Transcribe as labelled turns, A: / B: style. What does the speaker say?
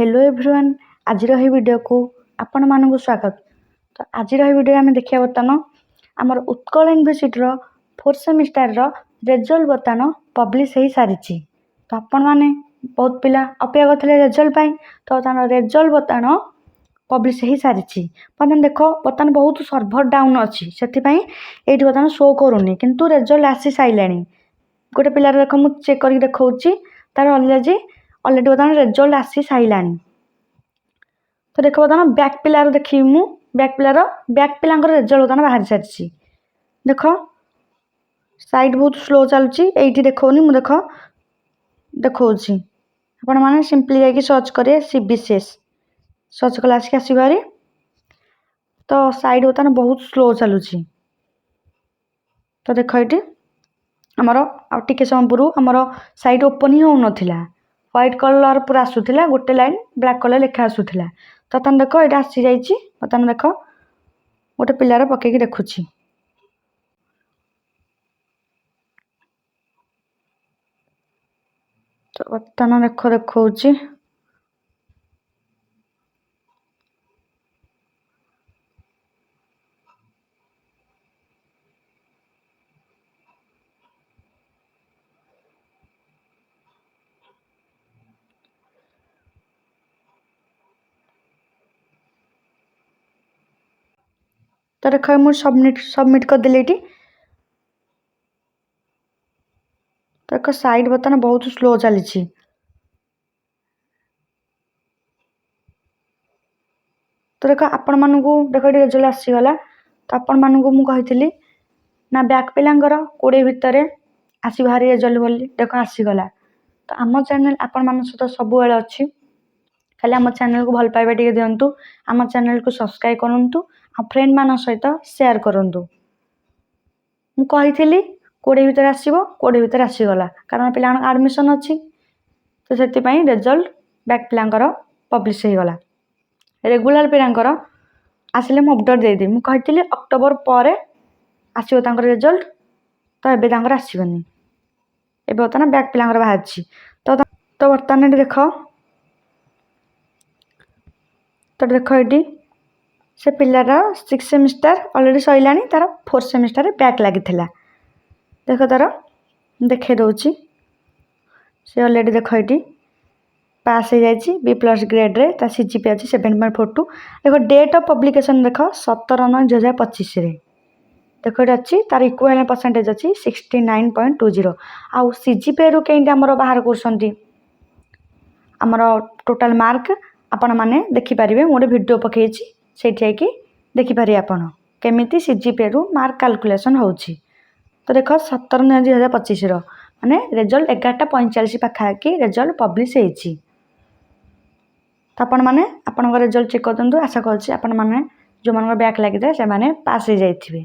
A: Hello everyone आज video को आपण मानक स्वागत। तो आज वीडियो आम देखा बर्तमान आमर Utkal university fourth semester result बर्तमान पब्लिश हो सारी। तो आपण मैंने बहुत पिला अपेक्षा करते रिजल्ट तो रिजल्ट बर्तमान पब्लिश हो सारी। बर्तमान देख बर्तमान बहुत सर्भर डाउन अच्छी से बर्तमान शो करूनी किंतु रिजल्ट आसी सारे। गोटे पिलार देख मुझे चेक कर देखा तार अलरेडी बर्तमान रिजल्ट आसी सारा। तो देख बर्तमान बैक पिलार देखी मु बैक पिला रिजल्ट बर्तमान बाहरी सारी। देख साइड बहुत स्लो चलुची ये देखनी मुझे देख देखा आपण मैंने सिंपली जाकि सर्च करेंगे CBCS सर्च कला आस भारी। तो साइड बर्तमान बहुत स्लो चलुची। तो देख ये आमर टिके समय पूर्व आमर साइट ओपन ही हो नाला व्हाइट कलर पूरा आसूला गोटे लाइन ब्लैक कलर लेखा आसूला। तो तुम देख ये आसी जा बर्तमान देख गोटे पिलार पकईकि देखुची। तो बर्तमान देख देखा तो देख मुझे सबमिट करदेली ये। तो देख साइड बर्तमान बहुत स्लो चली। तो देख आपण मानक देख ये रिजल्ट आसीगला। तो आपण मानक मुझे ना बैक पिलांगर 20 भितर आसी भारी रिजल्ट बोली देख आसीगला। तो आम चैनल आपण मान सहित सब अच्छी खाली आम चैनल को भल पाइबा टिके दिंतु। आम चैनल को सब्सक्राइब करूँ आ फ्रेंड मान सहित शेयर करूँ। मुझे 20 भितर आसो 20 भितर आसीगला कारण पिला आडमिशन अच्छी। तो से रिजल्ट बैक पिलांकर पब्लिश हो गला। रेगुलर पिलांकर आसिले मु अपडेट देदी मुझे अक्टोबर पर आसो रिजल्ट। तो एवं आसबनी ए बर्तमान बैक पिलांकर बाहरी। तो बर्तमान देख तो देख ये से पिलार 6 सेमिस्टर अलरेडी सैला तार 4th सेमिस्टर बैक लगी देख तार देखे दूची से अलरेडी देख ये पास हो जाए B+ ग्रेड रे ता CGPA अच्छी 7.42। देख डेट ऑफ पब्लिकेशन देख 17/9/2025 देख ये अच्छी तार इक्विवेलेंट परसेंटेज अच्छी 69.20। आउ CGPA रू कहीं आमर बाहर कर आमर टोटाल मार्क आपण मैंने देखिपारे मोटे वीडियो पकई से देखिपारे आपण केमी CGPA रू मार्क कैलकुलेशन होची। तो देख 17/9/2025 माने रिजल्ट 11:45 पाखापाखि रिजल्ट पब्लिश होती। तो आपण मैंने आपण रिजल्ट चेक कर आशा कर जो मैंने बैक लगी से पास हो जाइए।